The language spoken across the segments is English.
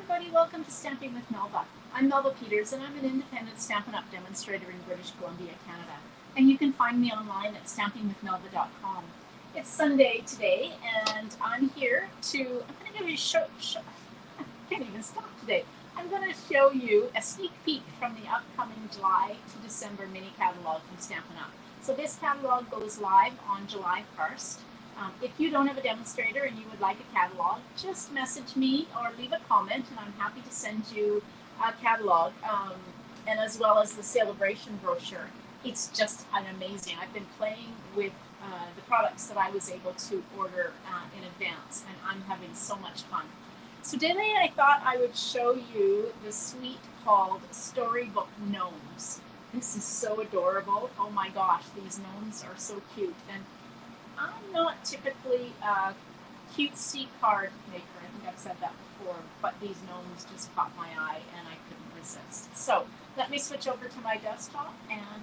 everybody, welcome to Stamping with Melva. I'm Melva Peters and I'm an independent Stampin' Up! Demonstrator in British Columbia, Canada. And you can find me online at stampingwithmelva.com. It's Sunday today and I'm here to, I'm going to give you I can't even stop today. I'm going to show you a sneak peek from the upcoming July to December mini catalog from Stampin' Up! So this catalog goes live on July 1st. If you don't have a demonstrator and you would like a catalog, just message me or leave a comment and I'm happy to send you a catalog and as well as the celebration brochure. It's just an amazing. I've been playing with the products that I was able to order in advance and I'm having so much fun. So today I thought I would show you the suite called Storybook Gnomes. This is so adorable. Oh my gosh, these gnomes are so cute. And I'm not typically a cutesy card maker. I think I've said that before, but these gnomes just caught my eye and I couldn't resist. So let me switch over to my desktop and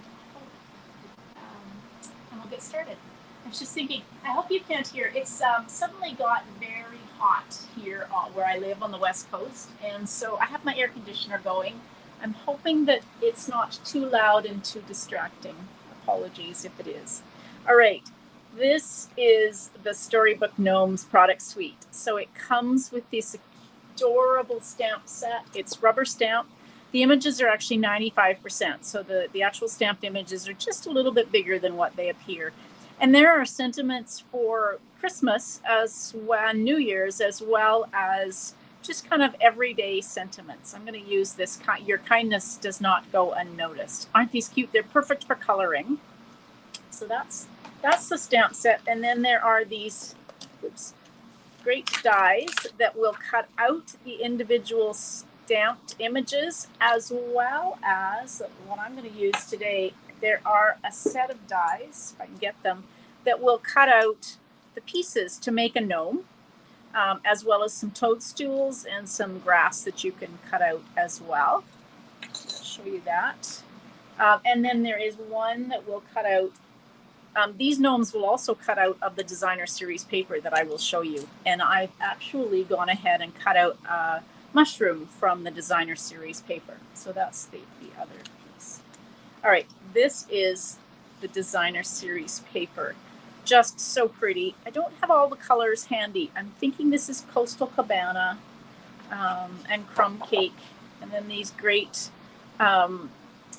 we'll get started. I was just thinking, I hope you can't hear. It's suddenly got very hot here where I live on the West Coast, and so I have my air conditioner going. I'm hoping that it's not too loud and too distracting. Apologies if it is. All right. This is the Storybook Gnomes product suite. So it comes with this adorable stamp set. It's rubber stamp. The images are actually 95%. So the actual stamped images are just a little bit bigger than what they appear. And there are sentiments for Christmas as well, New Year's, as well as just kind of everyday sentiments. I'm going to use this. Your kindness does not go unnoticed. Aren't these cute? They're perfect for coloring. So that's the stamp set. And then there are these great dies that will cut out the individual stamped images, as well as what I'm going to use today. There are a set of dies, if I can get them, that will cut out the pieces to make a gnome, as well as some toadstools and some grass that you can cut out as well. I'll show you that. And then there is one that will cut out. These gnomes will also cut out of the designer series paper that I will show you. And I've actually gone ahead and cut out a mushroom from the designer series paper. So that's the other piece. All right, this is the designer series paper. Just so pretty. I don't have all the colors handy. I'm thinking this is Coastal Cabana and Crumb Cake. And then these great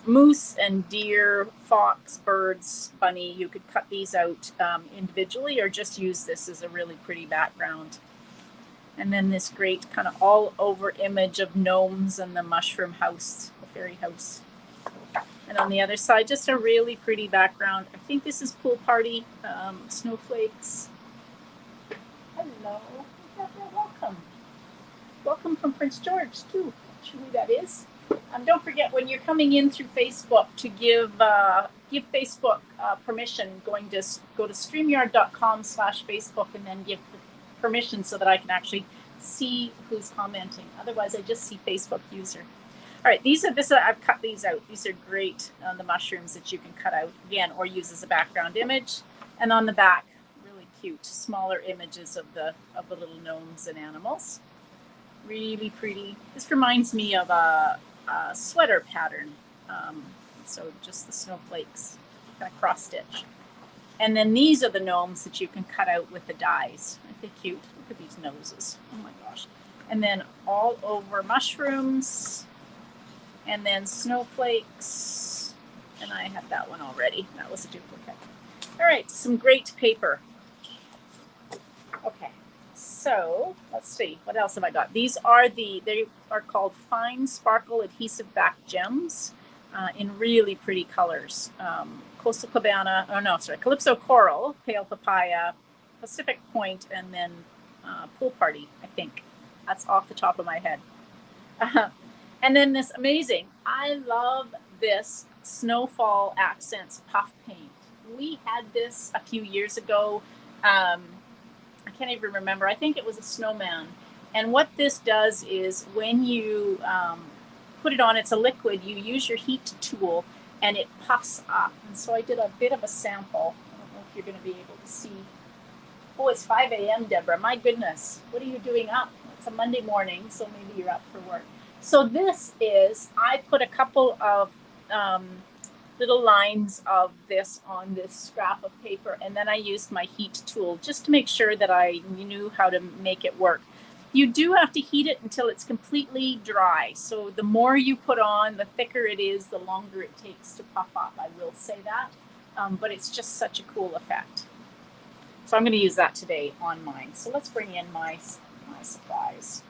moose and deer, fox, birds, bunny. You could cut these out individually or just use this as a really pretty background. And then this great kind of all over image of gnomes and the mushroom house, the fairy house. And on the other side, just a really pretty background. I think this is Pool Party, snowflakes. Hello, welcome. Welcome from Prince George too. Not sure who that is. Don't forget when you're coming in through Facebook to give Facebook permission. Go to StreamYard.com/Facebook and then give permission so that I can actually see who's commenting. Otherwise, I just see Facebook user. All right, I've cut these out. These are great the mushrooms that you can cut out again or use as a background image. And on the back, really cute, smaller images of the little gnomes and animals. Really pretty. This reminds me of a sweater pattern. So just the snowflakes, kind of cross stitch. And then these are the gnomes that you can cut out with the dies. Aren't they cute? Look at these noses. Oh my gosh. And then all over mushrooms. And then snowflakes. And I have that one already. That was a duplicate. All right, some great paper. Okay. So let's see, what else have I got? They are called Fine Sparkle Adhesive Back Gems in really pretty colors. Coastal Cabana, Calypso Coral, Pale Papaya, Pacific Point, and then Pool Party, I think. That's off the top of my head. And then this amazing, I love this Snowfall Accents puff paint. We had this a few years ago. I can't even remember. I think it was a snowman. And what this does is when you put it on, it's a liquid, you use your heat tool and it puffs up. And so I did a bit of a sample. I don't know if you're going to be able to see. Oh, it's 5 a.m., Deborah. My goodness. What are you doing up? Let's It's a Monday morning, so maybe you're up for work. So this is, I put a couple of little lines of this on this scrap of paper, and then I used my heat tool just to make sure that I knew how to make it work. You do have to heat it until it's completely dry. So the more you put on, the thicker it is, the longer it takes to puff up. I will say that, but it's just such a cool effect. So I'm going to use that today on mine. So let's bring in my supplies.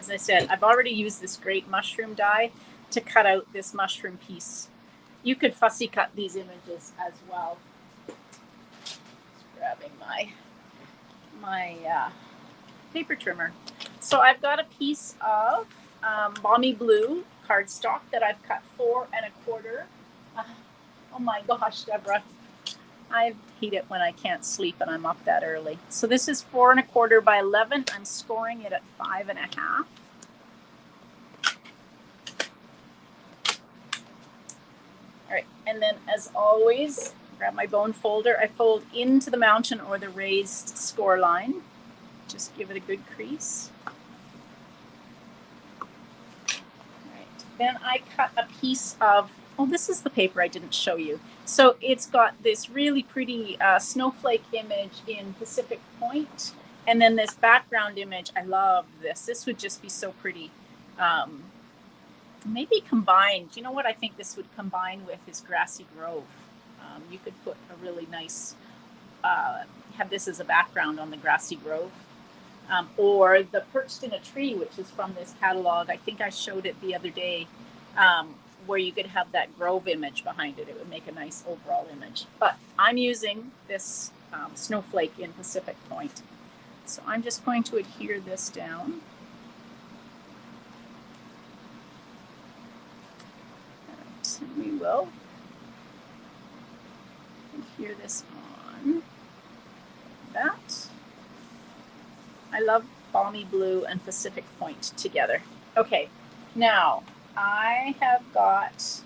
As I said, I've already used this great mushroom die to cut out this mushroom piece. You could fussy cut these images as well. Just grabbing my paper trimmer. So I've got a piece of balmy blue cardstock that I've cut 4 1/4. Oh my gosh, Deborah. I hate it when I can't sleep and I'm up that early. So this is 4 1/4 by 11. I'm scoring it at 5 1/2. All right, and then as always, grab my bone folder. I fold into the mountain or the raised score line. Just give it a good crease. All right, then I cut a piece of, oh, this is the paper I didn't show you. So it's got this really pretty snowflake image in Pacific Point, and then this background image. I love this. This would just be so pretty. Maybe combined. You know what I think this would combine with is Grassy Grove. You could put a really nice, have this as a background on the Grassy Grove. Or the Perched in a Tree, which is from this catalog. I think I showed it the other day, where you could have that grove image behind it. It would make a nice overall image. But I'm using this snowflake in Pacific Point. So I'm just going to adhere this down. And we will adhere this on like that. I love balmy blue and Pacific Point together. Okay, now I have got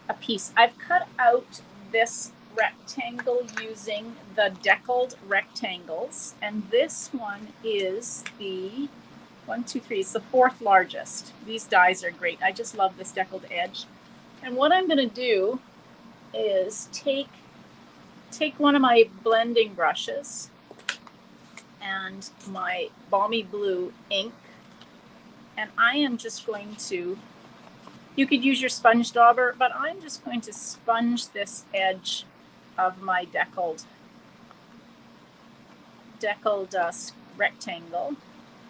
a piece. I've cut out this rectangle using the deckled rectangles, and this one is the 1, 2, 3. It's the 4th largest. These dies are great. I just love this deckled edge. And what I'm going to do is take one of my blending brushes and my balmy blue ink, and I am just going to, you could use your sponge dauber, but I'm just going to sponge this edge of my deckled rectangle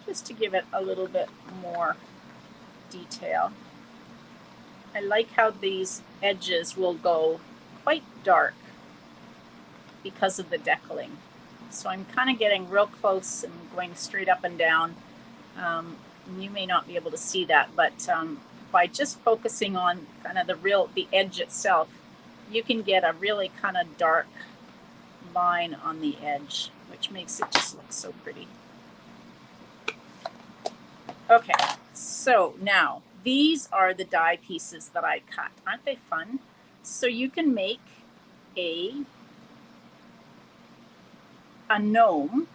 just to give it a little bit more detail. I like how these edges will go quite dark because of the deckling. So I'm kind of getting real close and going straight up and down. You may not be able to see that, but by just focusing on kind of the edge itself, you can get a really kind of dark line on the edge, which makes it just look so pretty. Okay, so now these are the die pieces that I cut. Aren't they fun? So you can make a gnome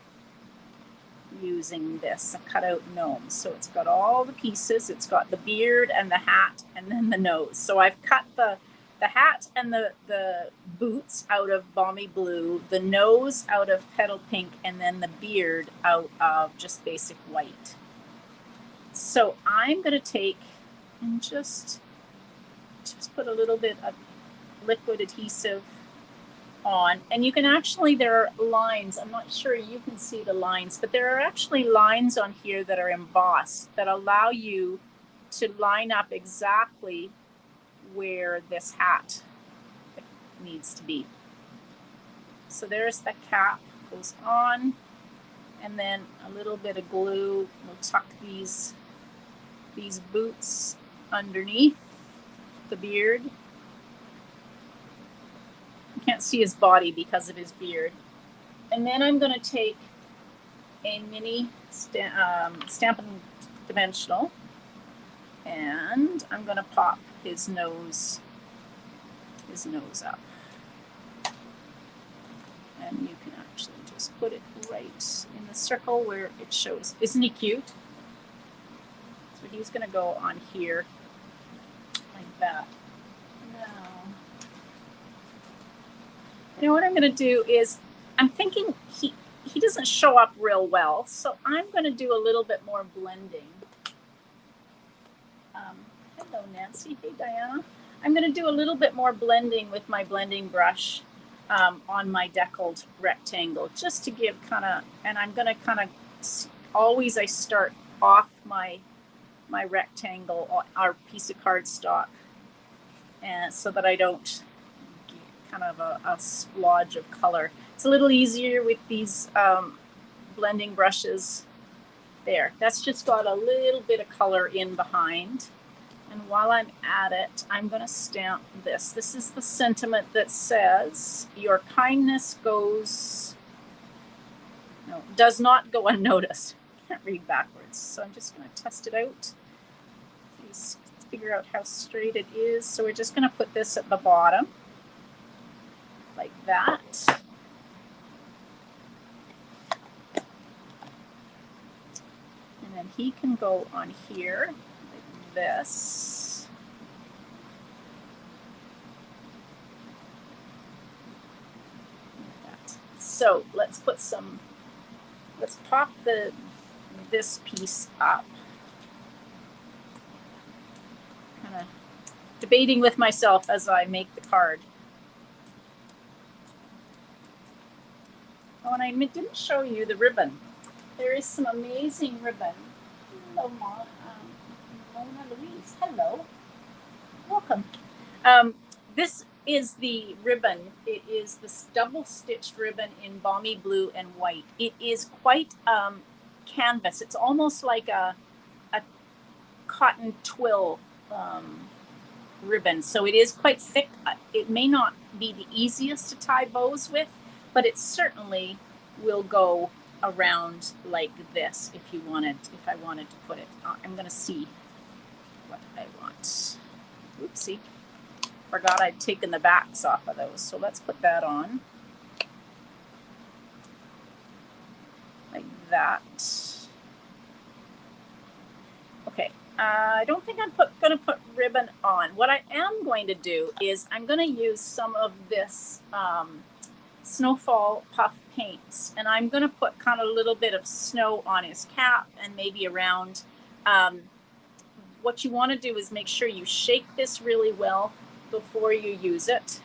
using this, a cutout gnome. So it's got all the pieces. It's got the beard and the hat and then the nose. So I've cut the hat and the boots out of balmy blue, the nose out of petal pink, and then the beard out of just basic white. So I'm going to take and just put a little bit of liquid adhesive on, and you can actually, there are lines, I'm not sure you can see the lines, but there are actually lines on here that are embossed that allow you to line up exactly where this hat needs to be. So there's the cap, goes on, and then a little bit of glue will tuck these boots underneath the beard. You can't see his body because of his beard. And then I'm going to take a mini Stampin' Dimensional, and I'm going to pop his nose up. And you can actually just just put it right in the circle where it shows. Isn't he cute? So he's going to go on here like that. Now, you know what I'm going to do is, I'm thinking he doesn't show up real well, so I'm going to do a little bit more blending. Hello, Nancy. Hey, Diana. I'm going to do a little bit more blending with my blending brush on my deckled rectangle, just to give kind of, and I'm going to kind of, always I start off my rectangle, our piece of cardstock, and so that I don't get kind of a splodge of color. It's a little easier with these blending brushes. There, that's just got a little bit of color in behind. And while I'm at it, I'm going to stamp this. This is the sentiment that says, your kindness does not go unnoticed. I can't read backwards, so I'm just going to test it out. Please figure out how straight it is. So we're just going to put this at the bottom, like that. And then he can go on here, like this. Like that. So let's pop this piece up. Kind of debating with myself as I make the card. Oh, and I didn't show you the ribbon. There is some amazing ribbon. Hello, Mona Louise. Hello. Welcome. This is the ribbon. It is this double-stitched ribbon in balmy blue and white. It is quite canvas. It's almost like a cotton twill ribbon. So it is quite thick. It may not be the easiest to tie bows with, but it certainly will go around like this if I wanted to put it. I'm going to see what I want. Oopsie. Forgot I'd taken the backs off of those. So let's put that on. Like that. Okay. I don't think I'm going to put ribbon on. What I am going to do is I'm going to use some of this Snowfall Puff paints, and I'm going to put kind of a little bit of snow on his cap and maybe around. What you want to do is make sure you shake this really well before you use it.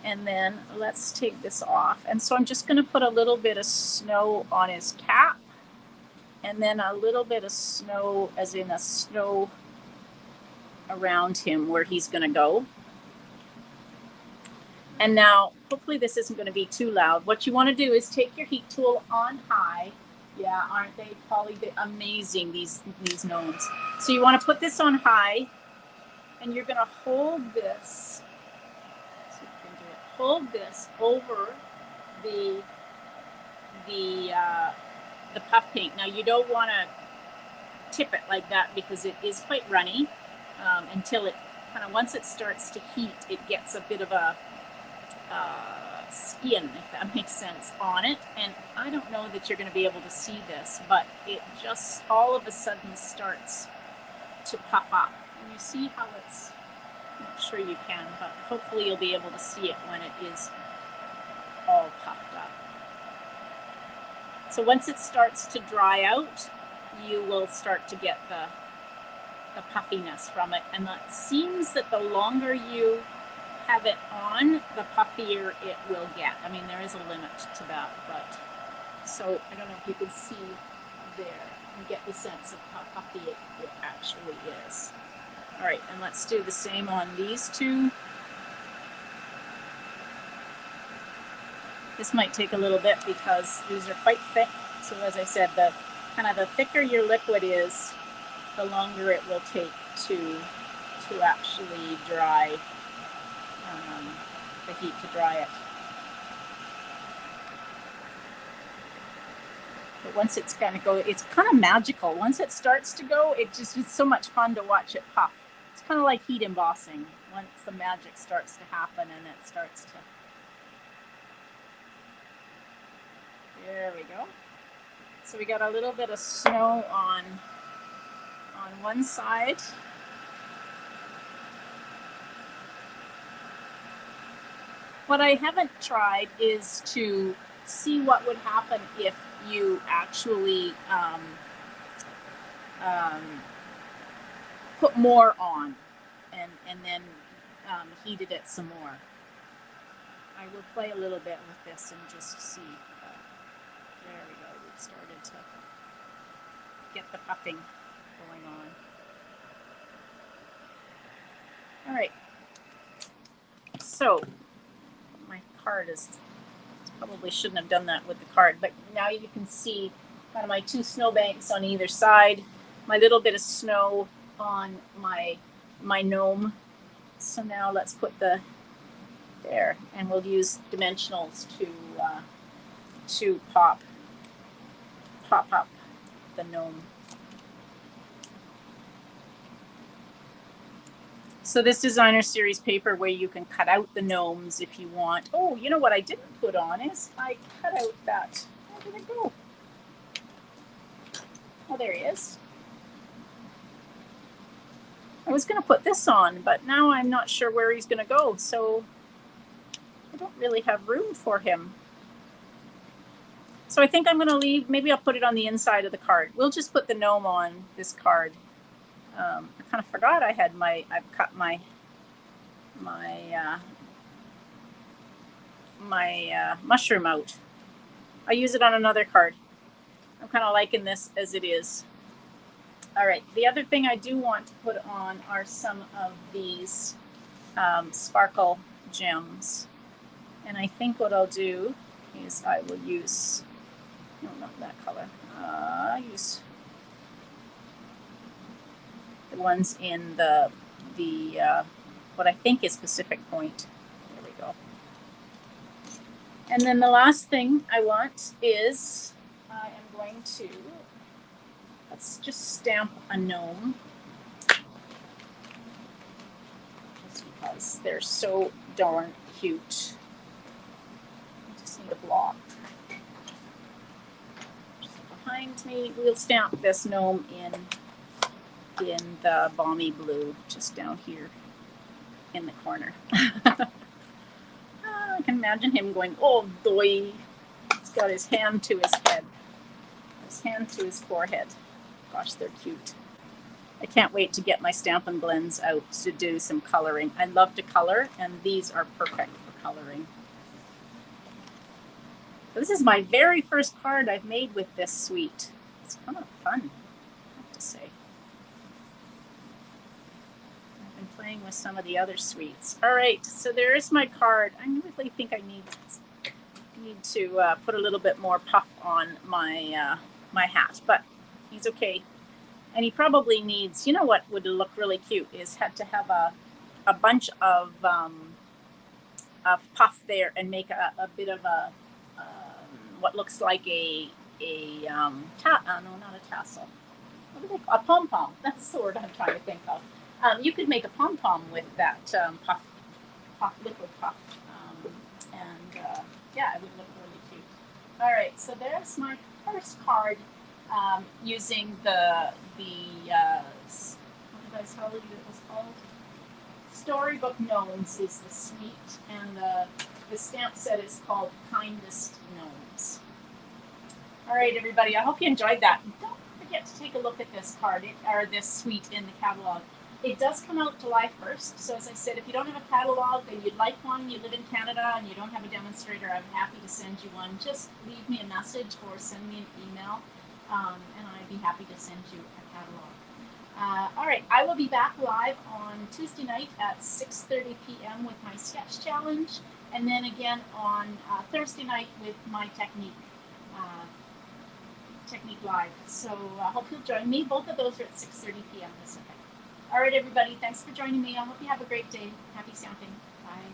And then let's take this off. And so I'm just going to put a little bit of snow on his cap, and then a little bit of snow, as in a snow around him where he's going to go. And now, hopefully this isn't going to be too loud. What you want to do is take your heat tool on high. Yeah, aren't they, Polly? They're amazing, these gnomes. So you want to put this on high, and you're going to hold this. So you can do it. Hold this over the puff paint. Now you don't want to tip it like that because it is quite runny until it kind of, once it starts to heat, it gets a bit of a skin, if that makes sense, on it. And I don't know that you're going to be able to see this, but it just all of a sudden starts to puff up. And you see how it's, I'm not sure you can, but hopefully you'll be able to see it when it is all puffed up. So once it starts to dry out, you will start to get the puffiness from it. And it seems that the longer you have it on, the puffier it will get. I mean, there is a limit to that, but so I don't know if you can see there and get the sense of how puffy it actually is. All right, and let's do the same on these two. This might take a little bit because these are quite thick. So as I said, the thicker your liquid is, the longer it will take to actually dry, the heat to dry it. But once it's kind of magical. Once it starts to go, it's so much fun to watch it puff. It's kind of like heat embossing. Once the magic starts to happen and it starts to. There we go. So we got a little bit of snow on one side. What I haven't tried is to see what would happen if you actually put more on and then heated it some more. I will play a little bit with this and just see. There we go. We've started to get the puffing going on. All right. So my card is, probably shouldn't have done that with the card, but now you can see kind of my two snowbanks on either side, my little bit of snow on my gnome. So now let's put the there, and we'll use dimensionals to pop up the gnome. So this designer series paper where you can cut out the gnomes if you want. Oh, you know what I didn't put on is I cut out that. Where did it go? Oh, there he is. I was going to put this on, but now I'm not sure where he's going to go. So I don't really have room for him. So I think I'm going to leave, maybe I'll put it on the inside of the card. We'll just put the gnome on this card. I kind of forgot I had I've cut my mushroom out. I use it on another card. I'm kind of liking this as it is. All right, the other thing I do want to put on are some of these sparkle gems. And I think what I'll do is I will use, no, not that color, use the ones in the what I think is Pacific Point. There we go. And then the last thing I want is I am going to, let's just stamp a gnome, just because they're so darn cute. I just need a block. Just behind me, we'll stamp this gnome in the balmy blue, just down here in the corner. I can imagine him going, oh boy. He's got his hand to his head, his hand to his forehead. Gosh, they're cute. I can't wait to get my Stampin' blends out to do some coloring. I love to color, and these are perfect for coloring. So this is my very first card I've made with this suite. It's kind of fun, I have to say. Playing with some of the other suites. All right, so there is my card. I really think I need to put a little bit more puff on my my hat, but he's okay. And he probably needs, you know what would look really cute is to have a bunch of puff there and make a bit of a what looks like a no, not a tassel. What do they call? A pom-pom. That's the word I'm trying to think of. You could make a pom-pom with that liquid puff. Yeah, it would look really cute. All right, so there's my first card using the what did I tell you it was called? Storybook Gnomes is the suite, and the stamp set is called Kindest Gnomes. All right, everybody, I hope you enjoyed that. Don't forget to take a look at this card, or this suite in the catalog. It does come out July 1st, so as I said, if you don't have a catalog and you'd like one, you live in Canada and you don't have a demonstrator, I'm happy to send you one. Just leave me a message or send me an email, and I'd be happy to send you a catalog. All right, I will be back live on Tuesday night at 6:30 p.m. with my sketch challenge, and then again on Thursday night with my technique live. So I hope you'll join me. Both of those are at 6:30 p.m. Pacific. All right, everybody, thanks for joining me. I hope you have a great day. Happy stamping. Bye.